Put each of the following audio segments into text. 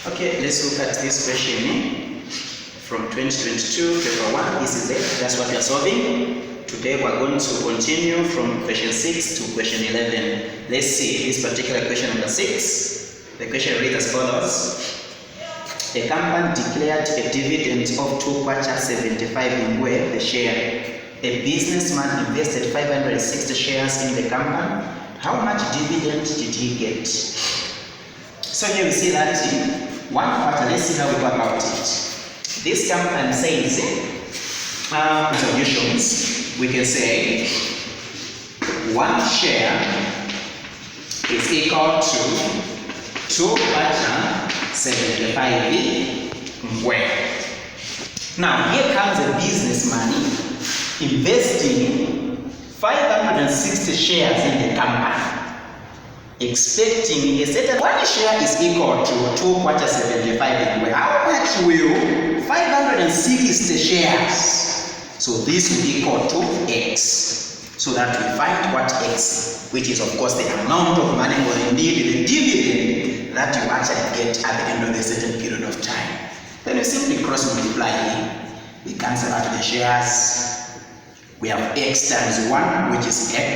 Okay, let's look at this question from 2022, paper 1 ECZ. That's what we are solving. Today we are going to continue from question 6 to question 11. Let's see this particular question number 6. The question reads as follows. A company declared a dividend of 2 kwacha 75 ingwe per share. A businessman invested 560 shares in the company. How much dividend did he get? So here we see that 1 quarter. Let's see how we go about it. This company says solutions. We can say 1 share is equal to 2 kwacha 75 ingwe. Now here comes a businessman investing 560 shares in the company, expecting a certain 1 share is equal to 2 kwacha 75 ingwe. How much will 560 shares? So this will equal to X. So that we find what X, which is of course the amount of money or indeed the dividend that you actually get at the end of a certain period of time. Then we simply cross multiply here. We cancel out the shares. We have X times 1, which is X.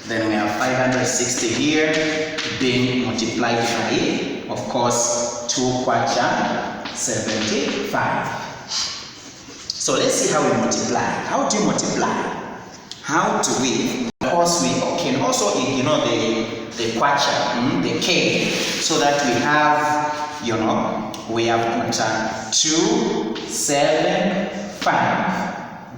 Then we have 560 here being multiplied by, of course, 2 kwacha 75. So let's see how we multiply. How do you multiply? How do we? Of course, we can also ignore the kwacha, the K, so that we have, we have got 2, 7, 5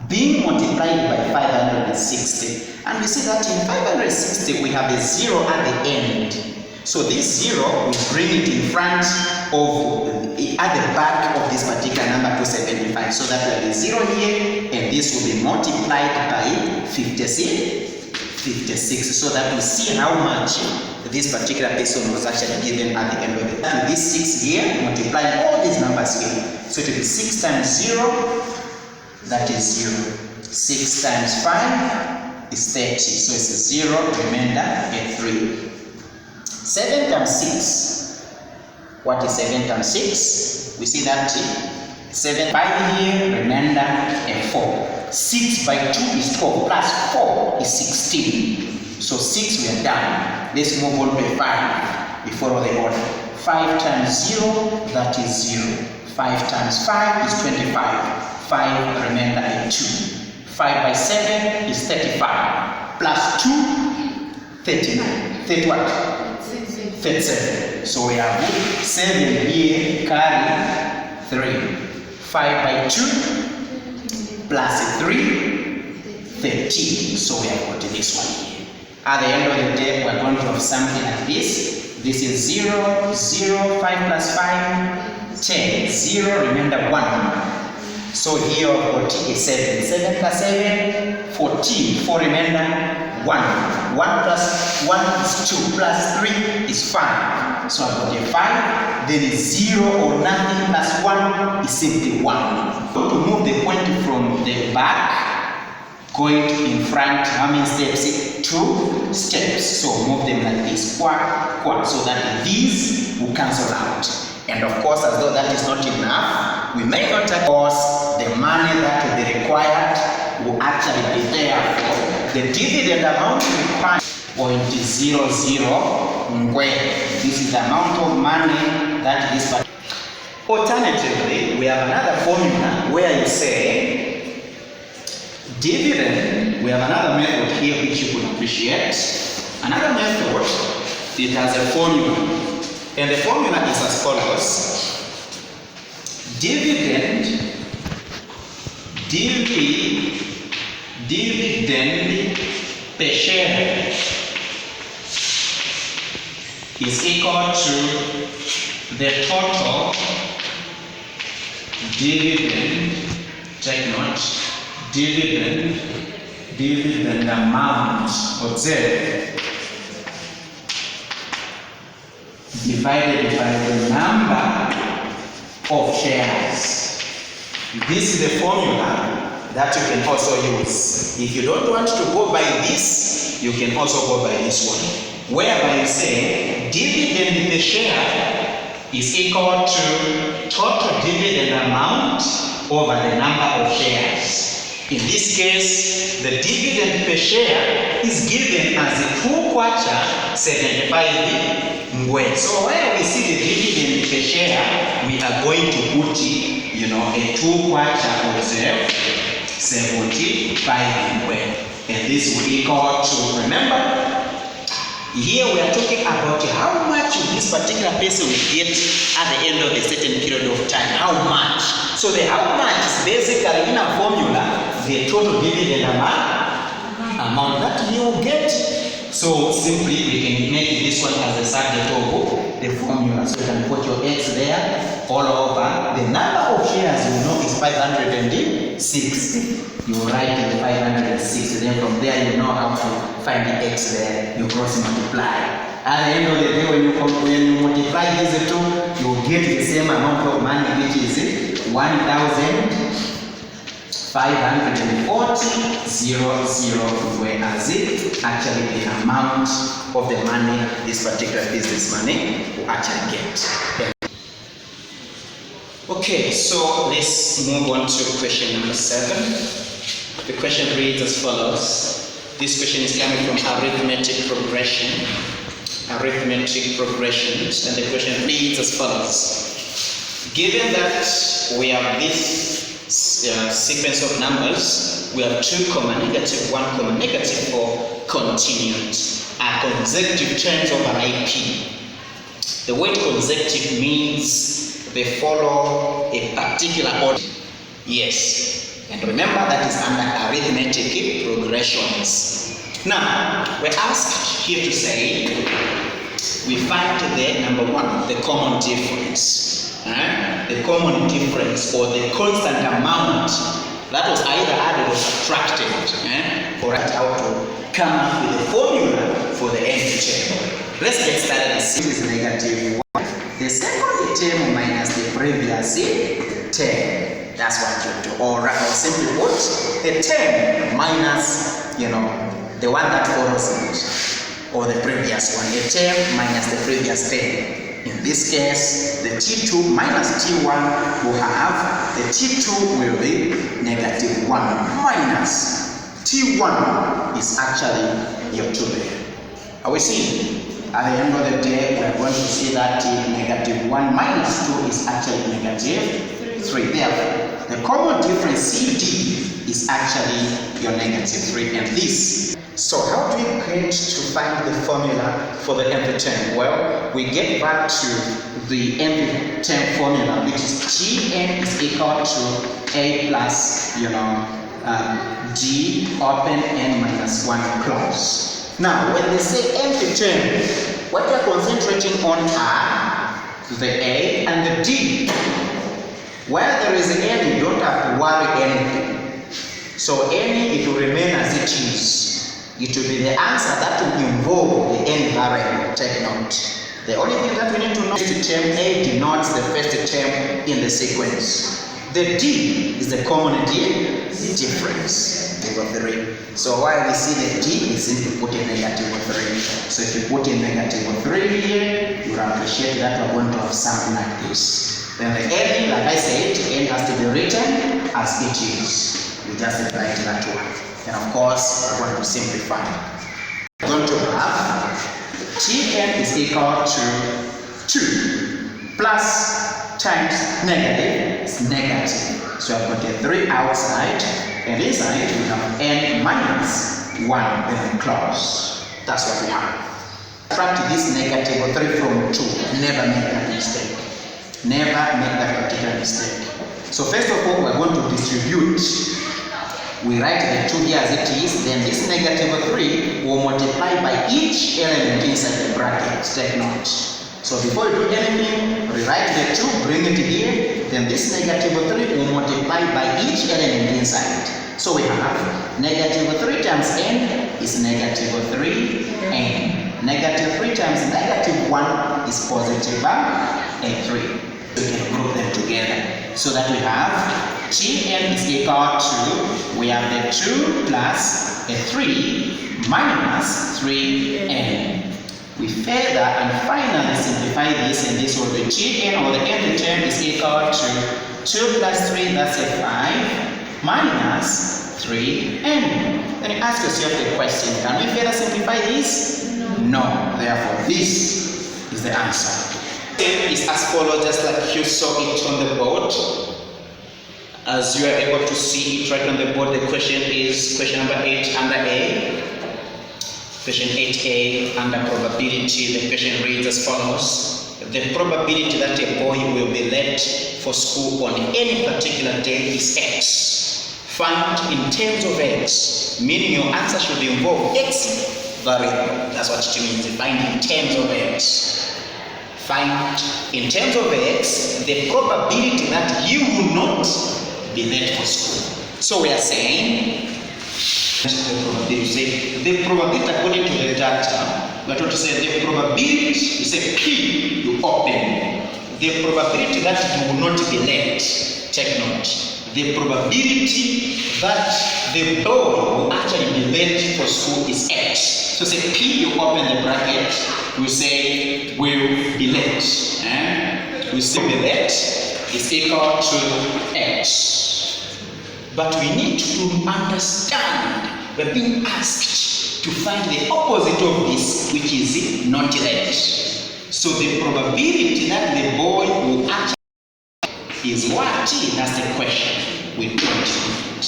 being multiplied by 560. And we see that in 560 we have a 0 at the end. So this 0, we bring it in front of, at the back of this particular number 275. So that we have a 0 here, and this will be multiplied by 56. So that we see how much this particular person was actually given at the end of it. And this 6 here, multiplying all these numbers here. So it will be 6 times 0, that is 0. 6 times 5 is 30. So it's 0, remainder, and 3. 7 times 6. What is 7 times 6? We see that 7, 5 here, remainder, and 4. 6 by 2 is 12, plus 4 is 16. So 6 we are done. Let's move on to 5. We follow the order. 5 times 0, that is 0. 5 times 5 is 25. 5 remainder and 2. 5 by 7 is 35. Plus 2, 39. 30 what? 37. So we have 7 here, carry 3. 5 by 2 plus 3, 13. So we have got this one here. At the end of the day, we're going to have something like this. This is 0, 0, 5 plus 5, 10. 0, remainder 1. So here we've got 7. 7 plus 7, 14. 4 remainder 1. 1 plus 1 is 2, plus 3 is 5. So I've got a 5, then a 0 or nothing plus 1 is simply 1. To move the point from the back, going in front, how many steps? 2 steps. So move them like this, quad, so that these will cancel out. And of course, as though that is not enough, we may not of course the money that will be required will actually be there for the dividend amount required 0.00 ngwe. This is the amount of money that is. Alternatively, we have another formula where you say dividend. We have another method here which you could appreciate. Another method, it has a formula, and the formula is as follows. Dividend per share is equal to the total dividend, take note, dividend amount, observe, divided by the number of shares. This is the formula that you can also use. If you don't want to go by this, you can also go by this one, whereby you say dividend per share is equal to total dividend amount over the number of shares. In this case, the dividend per share is given as a 2 kwacha 75 ngwe. So where we see the dividend per share, we are going to put a 2 kwacha of 75 ngwe. And this will equal to, remember, here we are talking about how much this particular person will get at the end of a certain period of time. How much? So the how much is basically in a formula, the total dividend amount that he will get. So simply we can make this one as the subject of the formula. So you can put your x there all over. The number of shares you know is 506. You write the 506, then from there you know how to find the x there. You cross multiply. At the end of the day, when you multiply these two, you will get the same amount of money, which is 1,540.00, whereas it actually the amount of the money this particular businessman will actually get. Okay, so let's move on to question number 7. The question reads as follows. This question is coming from arithmetic progressions, and the question reads as follows. Given that we have this sequence of numbers, we have 2, -1, -4 continued are consecutive terms of an IP. The word consecutive means they follow a particular order. Yes. And remember that is under arithmetic progressions. Now, we're asked here to say, we find the number 1, the common difference. The common difference or the constant amount that was either added or subtracted. For us how to come up with a formula for the nth term. Let's get started. This is -1. The second term minus the previous term. That's what you do. Or simply put, the term minus, the one that follows it, or the previous one. The term minus the previous term. In this case, the T2 minus T1 will have, the T2 will be -1 minus T1 is actually your 2 there. Are we seeing? At the end of the day, we are going to see that -1 minus 2 is actually -3. Therefore, the common difference CD is actually your -3 and this. So how do we get to find the formula for the nth term? Well, we get back to the nth term formula, which is Tn is equal to A plus, D open n minus 1 close. Now, when they say nth term, what we are concentrating on are the A and the D. Where there is n, you don't have to worry anything. So any, it will remain as it is. It will be the answer that will involve the n variable. Take note. The only thing that we need to know is the term A denotes the first term in the sequence. The D is the common difference. 3. So while we see the D, we simply put in -3. So if you put in -3 here, you will appreciate that we're going to have something like this. Then the n, like I said, n has to be written as it is. We just write that one. And of course, we're going to simplify. We're going to have Tn is equal to 2 plus times negative is negative. So I've got a 3 outside, and inside we have n minus 1 then close. That's what we have. Subtract this -3 from 2. Never make that mistake. Never make that particular mistake. So first of all, we're going to distribute. We write the 2 here as it is, then this -3 will multiply by each element inside the bracket. Take note. So before you do anything, rewrite the 2, bring it here, then this -3 will multiply by each element inside. So we have -3 times n is -3n. -3 times -1 is positive a 3. We can group them together so that we have Tn is equal to, we have the 2 plus a 3 minus 3n. We further and finally simplify this, and this will be Gn, or the nth term, is equal to 2 plus 3, that's a 5, minus 3n. Then you ask yourself the question, can we further simplify this? No. Therefore, this is the answer. It's as follows, just like you saw it on the board. As you are able to see it right on the board, the question is question number 8 under A. Question 8A under probability, the question reads as follows. The probability that a boy will be late for school on any particular day is X. Find in terms of X, meaning your answer should involve X variable. That's what it means, find in terms of X. Find in terms of X, the probability that you will not be late for school. So we are saying the probability according to the data, we are trying to say the probability, you say P, you open. The probability that you will not be late, take note. The probability that the boy will actually be late for school is X. So say P, you open the bracket, we say will be late. We say be late is equal to X. But we need to understand, we're being asked to find the opposite of this, which is not late. So the probability that the boy will actually is what? That's the question. We don't know it.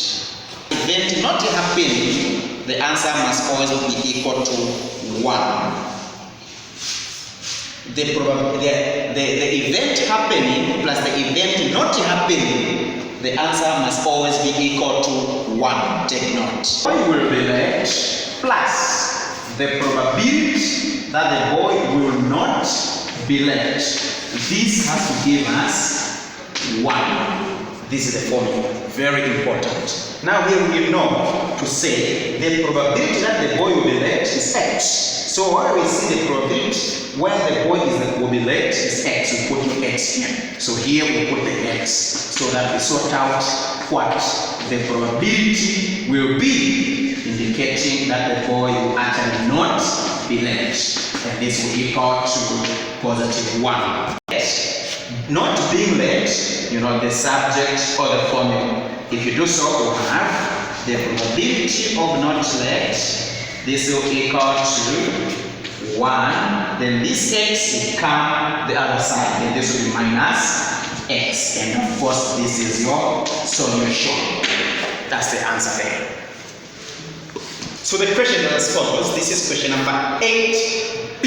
Event not happening, the answer must always be equal to 1. The event happening plus the event not happening, the answer must always be equal to 1. Take note. Boy will be late plus the probability that the boy will not be late. This has to give us 1. This is the formula. Very important. Now here we know to say the probability that the boy will be late is X. So where we see the probability where the boy will be late is X. We put the X here. So here we put the X so that we sort out what the probability will be, indicating that the boy will actually not be late. And this will equal to positive 1. Yes. Not being late, you know, the subject or the formula. If you do so, we have the probability of not late. This will equal to 1. Then this X will come the other side. Then this will be minus X. And of course, this is your solution. That's the answer there. So the question is as follows. This is question number 8B.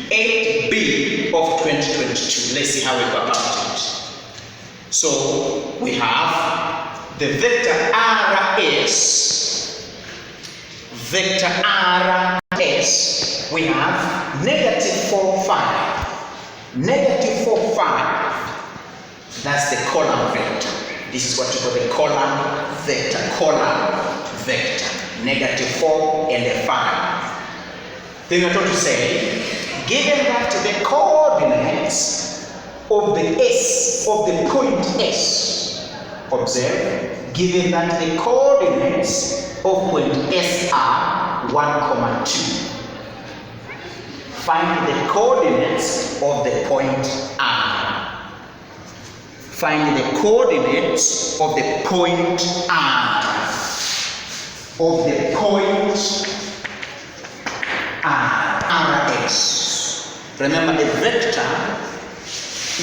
8B of 2022. Let's see how we go about it. So we have the vector RS. Vector RS. We have negative 4, 5. Negative 4, 5. That's the column vector. This is what you call the column vector. Column vector. Negative 4 and a 5. Then we're going to say, given that the coordinates of the S, of the point S, observe, given that the coordinates of point S are 1, 2. Find the coordinates of the point R. Find the coordinates of the point R. Of the point R, RS. Remember, a vector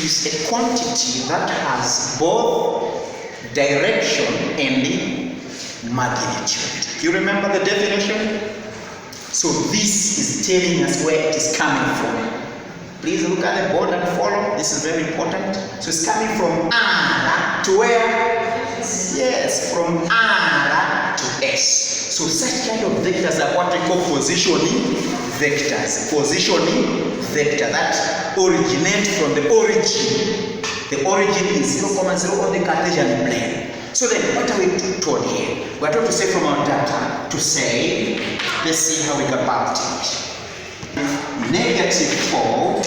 is a quantity that has both direction and magnitude. You remember the definition? So this is telling us where it is coming from. Please look at the board and follow. This is very important. So it's coming from R to where? Yes, from R to S. So such kind of vectors are what we call positioning vectors. Positioning vector that originate from the origin. The origin is 0, 0 on the Cartesian plane. So then what are we told here? We are told to say from our data to say, let's see how we go about it. Negative 4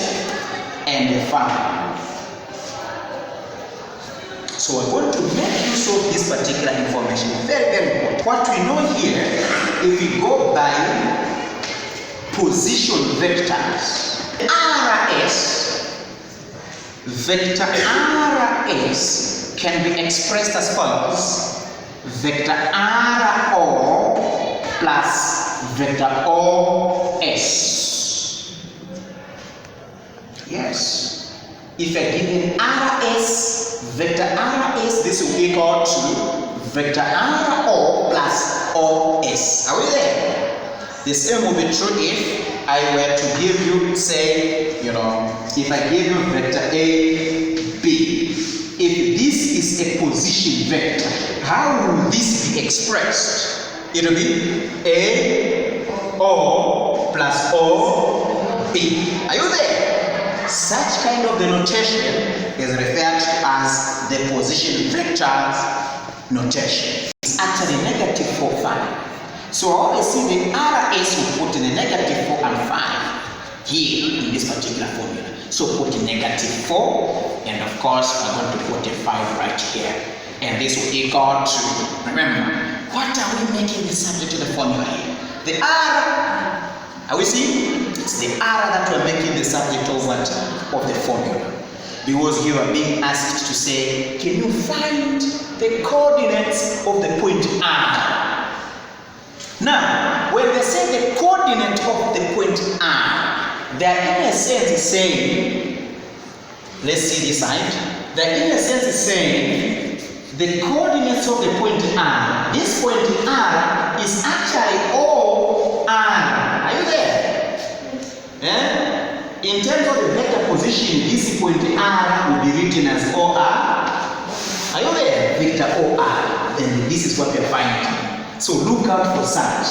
and 5. So we're going to make use of this particular information. Very, very important. What we know here, if we go by position vectors. Vector RS can be expressed as follows. Vector RO plus vector OS. Yes. If I given RS, vector RS, this will equal to vector RO plus OS. Are we there? The same will be true if I were to give you, say, if I give you vector A, B. If this is a position vector, how will this be expressed? It will be A, O plus O, B. Are you there? Such kind of the notation is referred to as the position vectors notation. It's actually negative 4, 5. So I always see the RS will put in the negative 4 and 5 here in this particular formula. So put in negative 4, and of course we're going to put a 5 right here. And this will equal to, remember, what are we making the subject to the formula here? The R. Are we seeing? It's the R that we're making the subject of what? Of the formula. Because you are being asked to say, can you find the coordinates of the point R? Now, when they say the coordinate of the point R, they are in a sense saying, let's see this side, they are in a sense saying the coordinates of the point R, this point R is actually OR. Are you there? In terms of the vector position, this point R will be written as OR. Are you there? Vector OR. And this is what we are finding. So look out for such.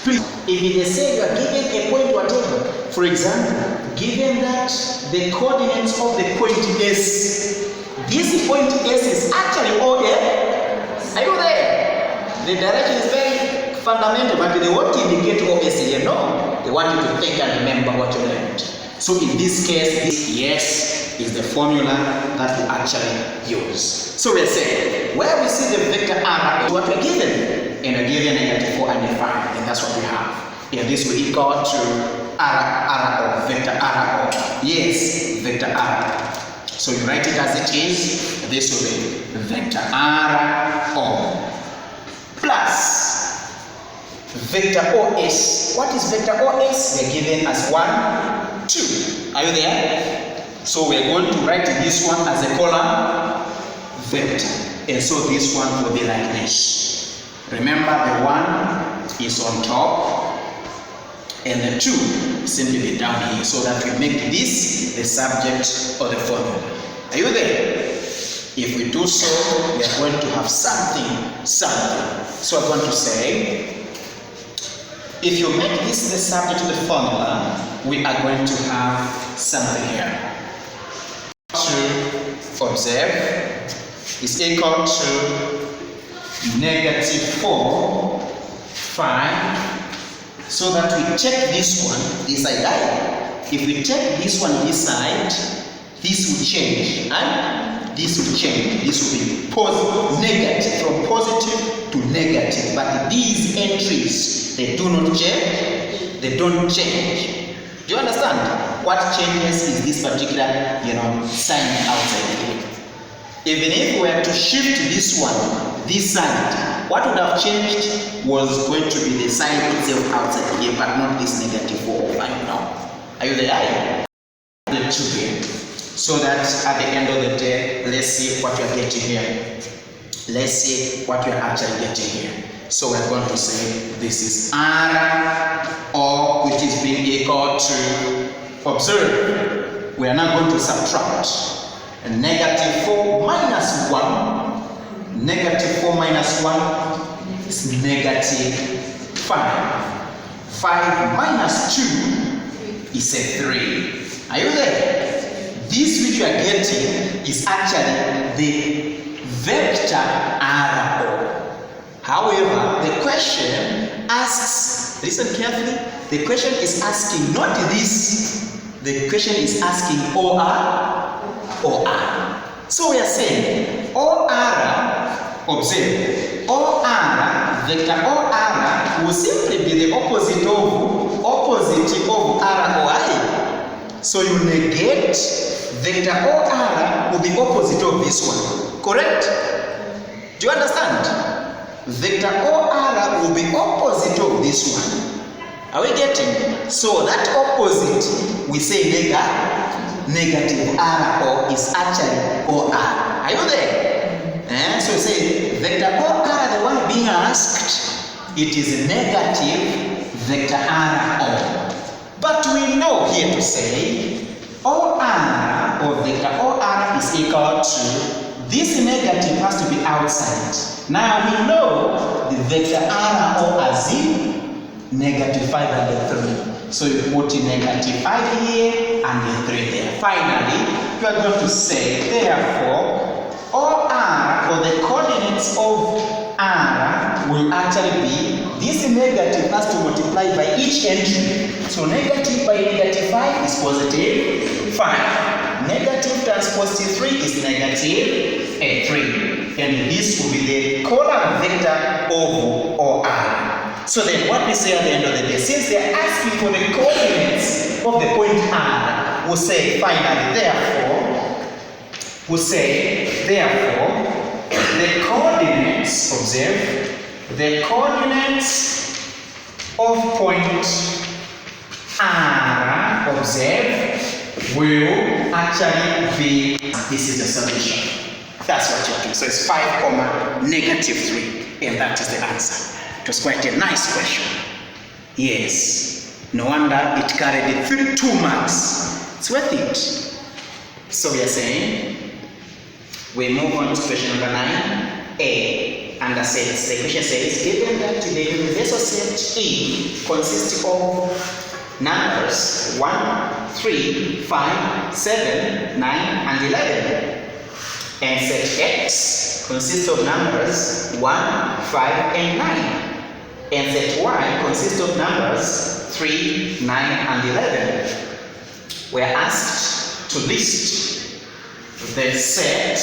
Please, if they say you are given a point whatever, for example, given that the coordinates of the point S, this point S is actually OA. Are you there? The direction is very fundamental, but they won't indicate OS here. No, they want you to think and remember what you learned. So in this case, this yes is the formula that we actually use. So we're saying, where we see the vector R is what we're given. And we're given negative 4 and a 5, and that's what we have. And this will equal to R, vector R. Yes, vector R. So you write it as it is. This will be vector R plus vector OS. What is vector OS? We're given as 1, 2. Are you there? So we're going to write this one as a column vector. And so this one will be like this. Remember, the 1 is on top and the 2 simply be down here, so that we make this the subject of the formula. Are you there? If we do so, we are going to have something. So I'm going to say, if you make this the subject of the formula, we are going to have something here. To observe is equal to negative 4, 5, so that we check this one, this side. If we check this one, this side, this will change, and this will change. This will be negative, from positive to negative. But these entries, they do not change. They don't change. Do you understand? What changes is this particular, sign outside here. Even if we were to shift this one, this side, what would have changed was going to be the sign itself outside here, but not this negative 4 or 5 now. Are you there? The 2 here. So that at the end of the day, let's see what you're getting here. Let's see what you're actually getting here. So we're going to say this is R, or which is being equal to, observe, we are now going to subtract. And negative 4 minus 1, negative 4 minus 1 is negative 5. 5 minus 2 is a 3. Are you there? This which you are getting is actually the vector R. However, the question asks, listen carefully, the question is asking not this, the question is asking OR. So we are saying OR, observe, OR, vector OR will simply be the opposite of R or I. So you negate vector OR will be opposite of this one. Correct? Do you understand? Vector OR will be opposite of this one. Are we getting? So that opposite we say negative R or is actually OR. Are you there? So say vector OR, the one being asked, it is negative vector R or. But we know here to say OR or vector OR is equal to this negative has to be outside. Now we know the vector R or as negative 5 and 3. So you put in negative 5 here and the 3 there. Finally, you are going to say therefore OR or the coordinates of R will actually be this negative has to multiply by each entry. So negative by negative 5 is positive 5. Negative times positive 3 is negative 3. And this will be the column vector of OR. So then what we say at the end of the day, since they are asking for the coordinates of the point R, we'll say finally therefore, the coordinates, observe, the coordinates of point R, observe, will actually be, this is the solution. That's what you're doing. So it's 5, negative 3, and that is the answer. It was quite a nice question. Yes, no wonder it carried 2 marks. It's worth it. So we are saying, we move on to question number 9a. Under sets, the question says, given that the universal set E consists of numbers 1, 3, 5, 7, 9, and 11, and set X consists of numbers 1, 5, and 9, and set Y consists of numbers 3, 9, and 11, we are asked to list the set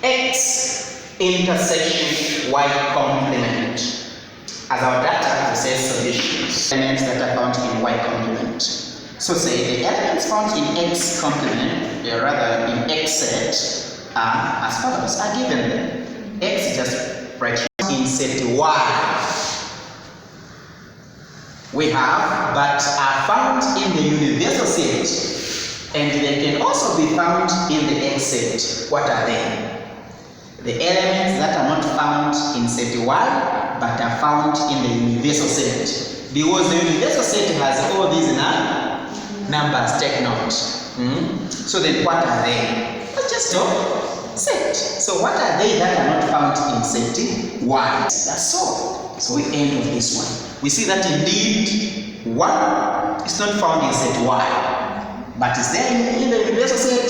X intersection Y complement. As our data says solutions, elements that are found in Y complement. So say the elements found in X complement, or rather in X set, are as follows, are given there. X is just right here in set Y. We have, but are found in the universal set, and they can also be found in the X set. What are they? The elements that are not found in set Y, but are found in the universal set. Because the universal set has all these numbers, take note. So then what are they? Let's just talk set. So what are they that are not found in set Y? That's all. So we end with this one. We see that indeed 1 is not found in set Y, but is there in the universal set.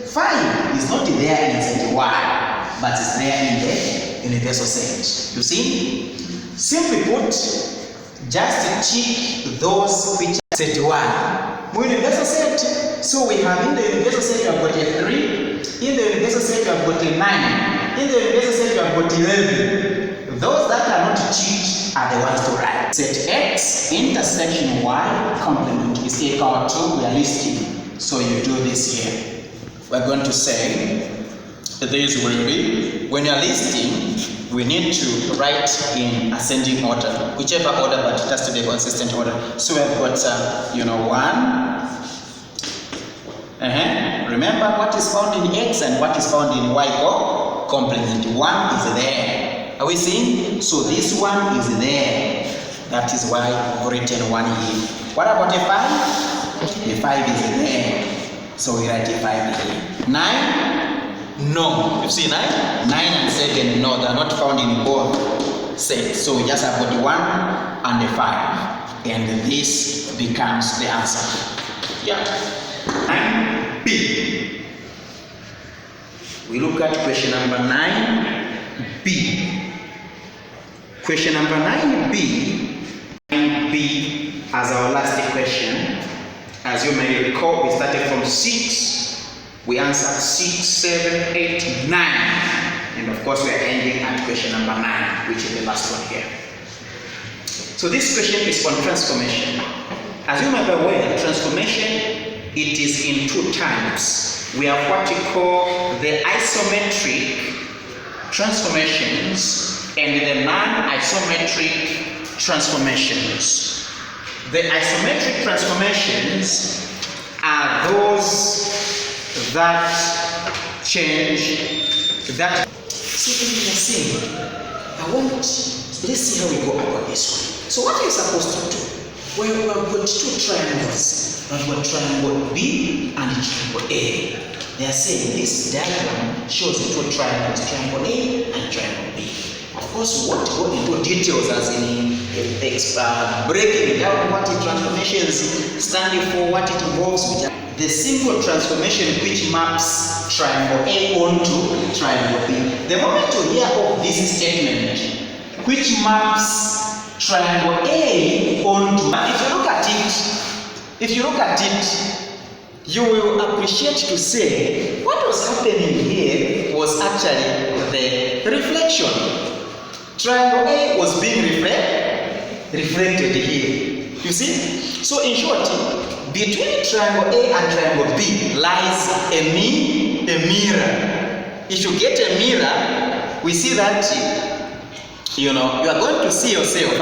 5 is not there in set Y, but is there in the universal set. You see? Simply put, just check those which are set Y. Universal set. So we have in the universal set we have got a 3, in the universal set we have got a 9, in the universal set we have got 11. Those that are not checked are the ones to write. Set X intersection Y complement is equal to, we are listing. So you do this here. We're going to say this will be, when you're listing, we need to write in ascending order, whichever order, but it has to be a consistent order. So we've got, 1. Remember what is found in X and what is found in Y complement. 1 is there. Are we seeing? So this one is there. That is why we've written 1 here. What about a 5? The 5 is there. So we write a 5 here. 9? No. You see 9? 9 and 7, no, they are not found in both sets. So we just have got 1 and a 5. And this becomes the answer. Yeah. 9b. We look at question number 9b. Question number 9b. 9b as our last question. As you may recall, we started from 6. We answered 6, 7, 8, 9. And of course, we are ending at question number 9, which is the last one here. So this question is on transformation. As you might be aware, transformation, it is in 2 types. We have what we call the isometric transformations and the non-isometric transformations. The isometric transformations are those that change that. So when we are saying, let's see how we go about this one. So what are you supposed to do? Well, we have got 2 triangles. We have got triangle B and triangle A. They are saying this diagram shows the 2 triangles, triangle A and triangle B. Of course, we won't go into details as in breaking down what the transformations stand for, what it involves. The simple transformation which maps triangle A onto triangle B. The moment you hear of this statement, which maps triangle A onto, if you look at it, you will appreciate to say what was happening here was actually the reflection. Triangle A was being reflected here. You see? So in short, between triangle A and triangle B lies a mirror. If you get a mirror, we see that you are going to see yourself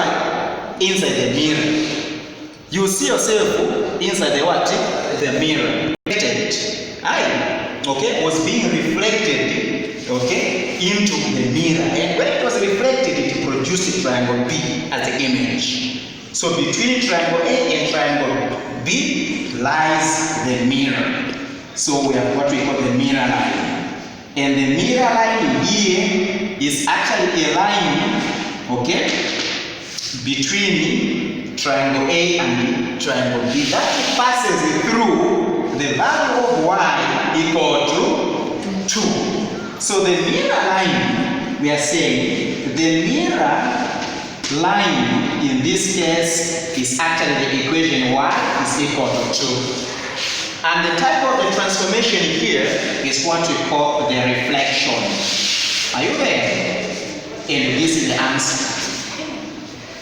inside the mirror. You see yourself inside the what? The mirror. Was being reflected, into the mirror. And when it was reflected, it produced triangle B as the image. So between triangle A and triangle B lies the mirror. So we have what we call the mirror line. And the mirror line here is actually a line, between triangle A and triangle B that passes through the value of y equal to 2. So the mirror line, we are saying the mirror line in this case is actually the equation y is equal to 2. And the type of the transformation here is what we call the reflection. Are you there? And this is the answer.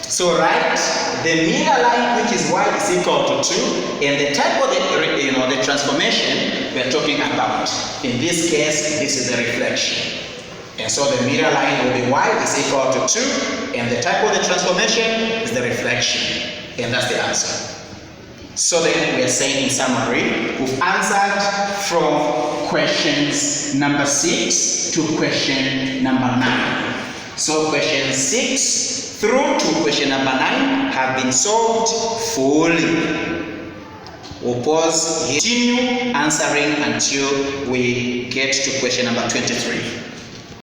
So write the mirror line, which is y is equal to 2, and the type of the transformation we are talking about. In this case, this is the reflection. And so the mirror line will be y is equal to 2, and the type of the transformation is the reflection. And that's the answer. So then we are saying in summary, we've answered from questions number 6 to question number 9. So question 6 through to question number 9 have been solved fully. We'll pause here, continue answering until we get to question number 23.